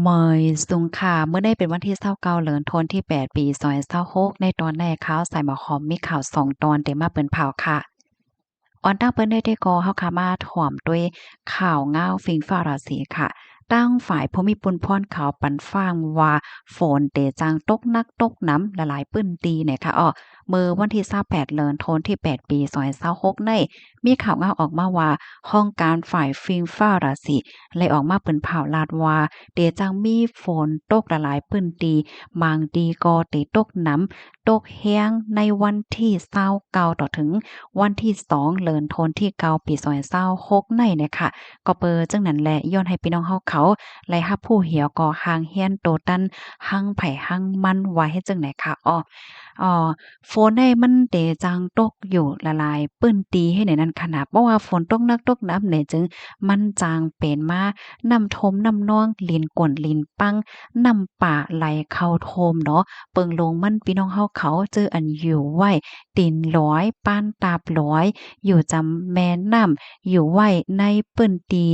เมยสุงค่ะเมื่อได้เป็นวันที่29เดือนธันวาคมที่8ปี2026ในตอนแรกข่าวใส่หมอหอมมีข่าว2ตอนเดี๋ยวมาเปิ้นเผาค่ะออนตั้งเปิ้นได้ก็เฮาค่ะมาถ่อมด้วยข่าวง้าวฟิงฟ้าราศีค่ะตั้งฝ่ายภูมิพลพรข่าวปันฟ้างว่าฝนเตจางตกหนักตกหนำละลายปื้นตีเนี่ยค่ะมื้อวันที่28เดือนธันวาคมที่8ปี2026ในมีข่าวง้าวออกมาว่าห้องการฝ่ายฟิงฟ้าราศีเลยออกมาเปิ้นเผาลาดว่า เดจังมีฝนตกหลายๆพื้นที่บางทีก็เตตกหนำตกแห้งในวันที่29ต่อถึงวันที่2เดือนธันวาคมที่9ปี2026ในเนี่ยค่ะก็เปิดจังนั้นแหละย้อนให้พี่น้องเฮาเขาไล่รับผู้เหี่ยวก็ห่างเฮียนโตตันหั่งไผหั่งมันว่าเฮ็ดจังไหนค่ะฝนได้มันเตจังตกอยู่ละลายปื้นตีให้ในนั้นขนาดเพราะว่าฝนตกหนักตกหนาเนี่ยจึงมันจางเป็นมาน้ำทมน้ำนองลินก่นลินปังน้ำป่าไหลเข้าโทมเนาะเปิงลงมันพี่น้องเฮาเขาเจออันอยู่ไว้ตีนร้อยป้านตาบร้อยอยู่จำแม่น้ำอยู่ไว้ในเปิ้นตี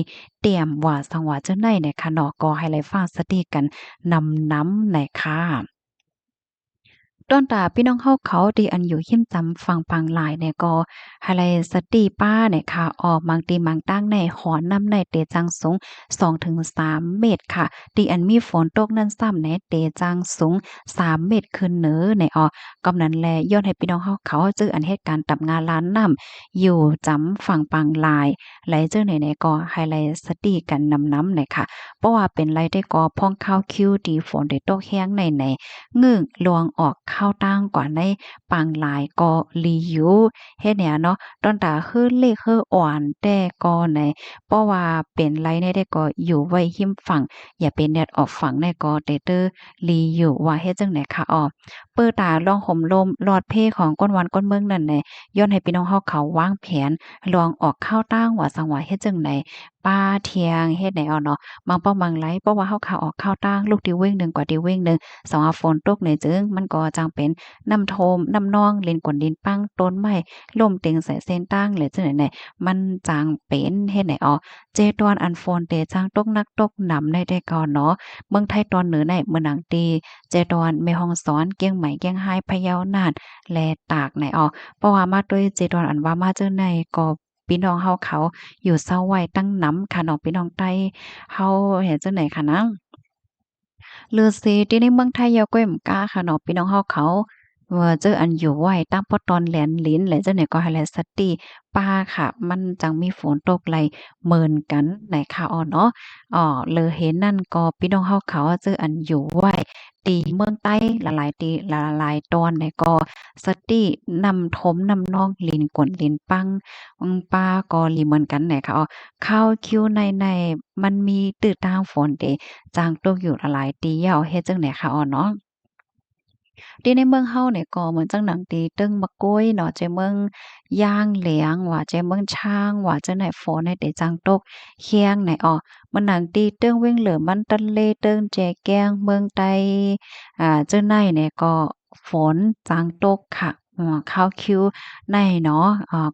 เตรียมว่าสังว่าเจ้าในเนี่ยค่ะเนาะก็ให้ไลฟังสติกันนำน้ำในค่ะต้นตาพี่น้องเฮาเขาที่อันอยู่หิมจำฟังปังหลายเนี่ยก็หาไลสติป้าเนี่ยค่ะออกบางตีบางตั้งในหอนน้ำในเตจังสูง2-3เมตรค่ะที่อันมีฝนตกนั้นซ้ำในเตจังสูง3เมตรขึ้นเหนือในกำนั้นแลย้อนให้พี่น้องเฮาเขาจื้ออันเหตุการณ์ตับงานล้านน้ำอยู่จำฝั่งปังหลายไหลเจอไหนๆก็ให้ไลสติกันนำๆหน่อยค่ะเพราะว่าเป็นไรได้ก็พ่องข้าวคิวดีฝนได้ตกแห้งในเงึกลวงออกเข้าตั้งกว่าในปังหลายก็ลีอยู่เฮ็ดเนี่ยเนาะตอนตาคือเลขคืออ่อนแต่ก็ในเพราะว่าเป็นไรในได้ก็อยู่ไว้หิมฝั่งอย่าเป็นแดดออกฝั่งในก็เตเตอร์ลีอยู่ว่าเฮ็ดจังไหนคะเปิดตาลองห่มลมหลอดเพของก้นวันก้นเมืองนั่นแหละย้อนให้พี่น้องเฮาเขาวางแผนลองออกเข้าตั้งว่าสังว่าเฮ็ดจังไดป้าเที่ยงเฮ็ดไหนเนาะบางเป้าบางไหลเพราะว่าเฮาขาออกเข้าตั้งลูกที่เว้งหนึ่งกว่าที่เว้งหนึ่ง สองฝนตกเนี่ยจึงมันก็จังเป็นน้ำโทมน้ำนองเล่นกวนดินปังต้นไม้ล่มเต็งใส่เส้นตั้งเลยจังไหนๆมันจังเป็นเฮ็ดไหนเจตอนอันฝนเตจังตกนักตกหนำในแต่ก่อนเนาะเมืองไทยตอนเหนือในเมืองหนังตีเจตอนแม่ฮ่องสอนเกียงใหม่เกียงไฮ้พะเยาน่านและตากไหนเพราะว่ามาด้วยเจตอนอันว่ามาเจอในก็พี่น้องเฮาเขาอยู่เซาไว้ตั้งน้ำค่ะน้องพี่น้องใต้เฮาเฮ็ดจังได๋คะนะ ฤาษีที่ในเมืองไทยยาก้อยหมกล้าค่ะเนาะพี่น้องเฮาเขาเจออันอยู่ไว้ตั้งปอตอนแหลนลิ้นและจังได๋ก็ให้แลสติป้าค่ะมันจังมีฝนตกไหลเหมือนกันในค่ะเนาะเลอเห็นนั่นก็พี่น้องเฮาเขาเจออันอยู่ไว้ตีเมืองใต้หลายๆตีหลายๆตอนเนี่ยก็สตินำทมนำนองลิ้นกวนลิ้นปังป้าก็ลีเหมือนกันแหละค่ะข้าวคิวในมันมีตื้อตางฝนเด จางตกอยู่หลายตีเหยาเฮ็ดจั่งใดคะเนาะ ที่ในเมืองเฮาเนี่ยก็เหมือนจังหนังตีตึ้งมะโก้ยเนาะเจเมืองย่างเหลียงว่าเจเมืองช่างว่าจังไหนฝนในแต่จังตกเคียงไหนมันหนังตีเติ้งเว้งเหลือมันตันเลเติ้งแจแกงเมืองใต้เจ้าไหนเนี่ยก็ฝนจางตกค่ะเข้าคิวในเนาะ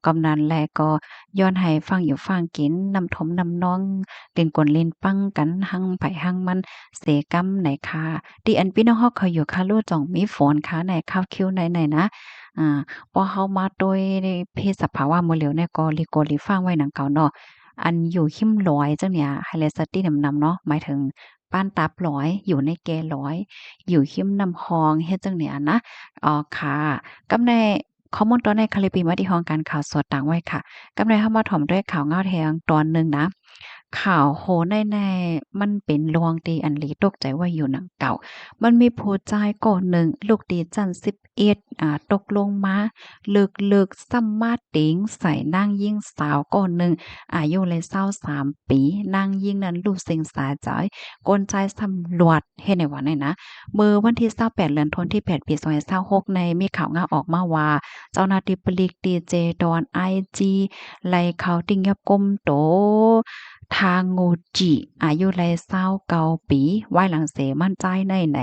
กำนั้นแลก็ย้อนให้ฟังอยู่ฟังกินน้ำทมน้ำนองเล่นกลเล่นปังกันหังไผหังมันเสกำไหนค่ะ ดีอันพี่น้องเฮาเขาอยู่ค่ะรู้จ่องมีฝนค่ะในคาวคิวไหนๆนะอ่าพอเฮามาโดยเพศสภาวะมื้อเหลียวเนี่ยก็ลิโกลิฟังไว้หนังเก่าเนาะอันอยู่หิ้มร้อยจังเนี่ยไฮไลท์สตีนำๆเนาะหมายถึงป้านตับร้อยอยู่ในแกร้อยอยู่หิ้มนำฮองเฮ็ดจังเนี่ยนะค่ะกำในข้อมูลตอนในคาลิปีมาที่ห้องการข่าวสดต่างไว้ค่ะกำในเฮามาถ่อมด้วยข่าวเงาแทงตอนหนึ่งนะข่าวโหในมันเป็นลวงตีอันหลีตกใจว่าอยู่หนังเก่า มันมีผู้ชายคนหนึ่งลูกดีจันทร์11ตกลงมาลึกๆซ้ำมาติงใส่นางยิ่งสาวคนหนึ่งอายุเลย23ปีนางยิ่งนั้นลูกเซ็งสาจ้อยกลใจสำรวจเฮ็ดให้ว่าไหนนะมื้อวันที่28เดือนธันวาคมที่8ปี2026ในมีข่าวงาออกมาว่าเจ้าหน้าที่ปลีกดีเจดอนไอจีไล่เขาติงยับก้มโตทางงูจิอายุไล29ปีไว้หลังเสมั่นใจในไหน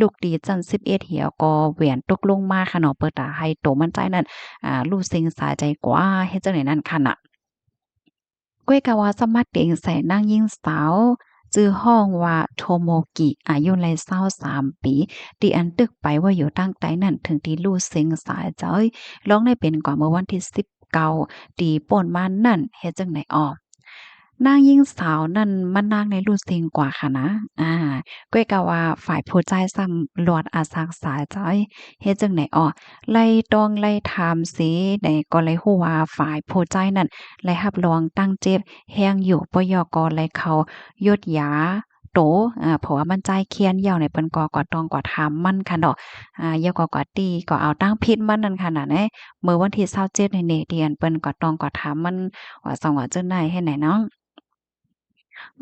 ลูกดีจัน11เหี่ยวก็แหวนตกลงมาค่ะเนาะเปิดตาให้โตมั่นใจนั่นลูกเซ็งสาใจกว่าเฮ็ดจังได๋นั่นค่ะน่ะก้วยกะว่าสามารถเต็งใส่นางหญิงสาว ชื่อห้องว่าโทโมกิอายุไล23ปีที่อันตึกไปว่าอยู่ตั้งแต่นั้นถึงที่ลู่เซ็งสายจ้อยร้องได้เป็นกว่าเมื่อวันที่19ตีป่นมานั่นเฮ็ดจังไหนออกนางหญิงสาวนั่นมันนางในรุ่นเซ็งกว่าค่ะนะก้อยกะว่าฝ่ายผู้ชายซ้ำลวดอาซักสายจ้อยเฮ็ดจังไหนออกไล่ตองไล่ถามสิได้ก็เลยฮู้ว่าฝ่ายผู้ชายนั่นไล่รับรองตั้งเจ็บแฮงอยู่ปยกไล่เขายดยาโตเพราะว่ามันใจเคียนยาวในเปิ้นก็ต้องก็ถามมันค่ะดอกยาวก็ตีก็เอาตั้งพิษมันนั่นค่ะน่ะแหน่เมื่อวันที่27ในเดือนเปิ้นก็ต้องก็ถามมันว่าสองว่าจังได๋ให้ไหนน้อง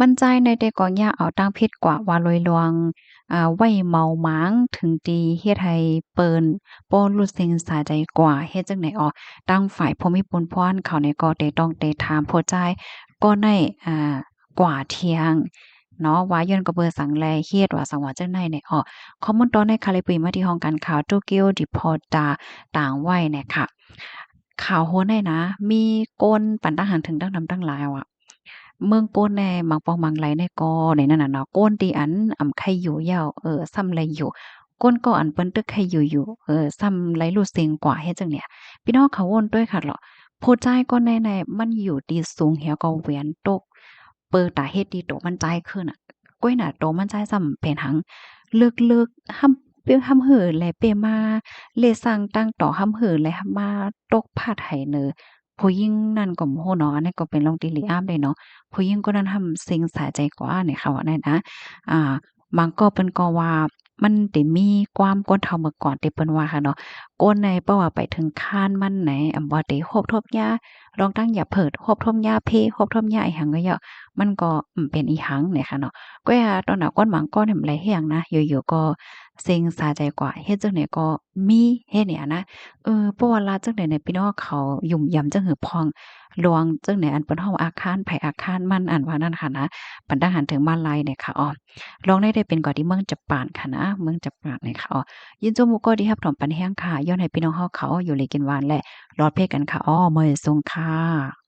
บรรจัยในแต่ก็อย่าเอาตั้งพิษกว่าว่าลอยลวงไว้เมาหมางถึงตีเฮ็ดให้เปิ้นบ่รู้สึกสาใจกว่าเฮ็ดจังได๋อ้อตั้งฝ่ายผู้มีบุญพรเขานี่ก็ได้ต้องได้ถามผู้จ่ายก็ได้กว่าเที่ยงเนาะว่าย้อนก็เบอร์สังแลเฮ็ดว่าสังว่าจังได๋เนี่ยอ้อข้อมูลตอนในคาลิปมาที่ห้องการข่าว Tokyo Reporter ต่างไว้เนี่ยค่ะข่าวโหนได้นะมีก้นปั่นทหารถึงดั้งดำตั้งหลายอะ เมืองโป้นแน่มังปองมังไหลในกอในนั่นน่ะเนาะโก้นตีอันใครอยู่ยาวซ้ำไรอยู่ก้นก็อันเปิ้นตึกใครอยู่ซ้ำไรรู้เสียงกว่าเฮ็ดจังเนี่ยพี่น้องเขาวนด้วยค่ะเหรอผู้จ่ายก็ในมันอยู่ดีสูงเหี่ยวก็เวียนตกเปิดตาเฮ็ดดีโตมันจ่ายขึ้นน่ะก้อยน่ะโตมันจ่ายซ้ำเป็นหังลึกๆห่ำเปียวห่ำเหินแลเปมาเลสั่งตั้งต่อห่ำเหินแลมาตกพาดไหเนอผู้หญิงนั่นก็บ่ฮู้เนาะอันนี้ก็เป็นลองติลิอามเลยเนาะ ผู้หญิงคนนั้นทำสิ่งสะใจกว่าเนี่ยค่ะว่าได้นะอ่าบางก็เปิ้นก็ว่ามันได้มีความก้นเฒ่าเมื่อก่อนที่เปิ้นว่าค่ะเนาะก้นในเพราะว่าไปถึงคานมันไหนบ่ได้โฮบทบยาลองตั้งอย่าเพิดโฮบทบยาเพโฮบทบยาอีหยังก็เยาะมันก็เป็นอีหังเนี่ยค่ะเนาะก็ว่าตอนน่ะก้นหมางก้อนเนี่ยมันหลายอย่างนะอยู่ๆก็สิ่งสะใจกว่าเฮ็ดจังได๋ก็มีเฮ็ดเนี่ยนะเพราะว่าลาจังได๋เนี่ยพี่น้องเขายุ่มยำจังหือพองลวงจังไหนอันเปิ้นเฮาอาคารไผอาคารมันอันว่านั่นค่ะนะปันทหารถึงมาลัยเนี่ยค่ะอ้อลองได้เป็นก่อนที่เมืองจะปานค่ะนะเมืองจะปานเนี่ยค่ะอ้อยินจมมุกก็ดีรับถอมปันแฮงค่ะย้อนให้พี่น้องเฮาเขาอยู่เลยกินหวานและรอดเพศกันค่ะอ้อมื้อสงค่ะ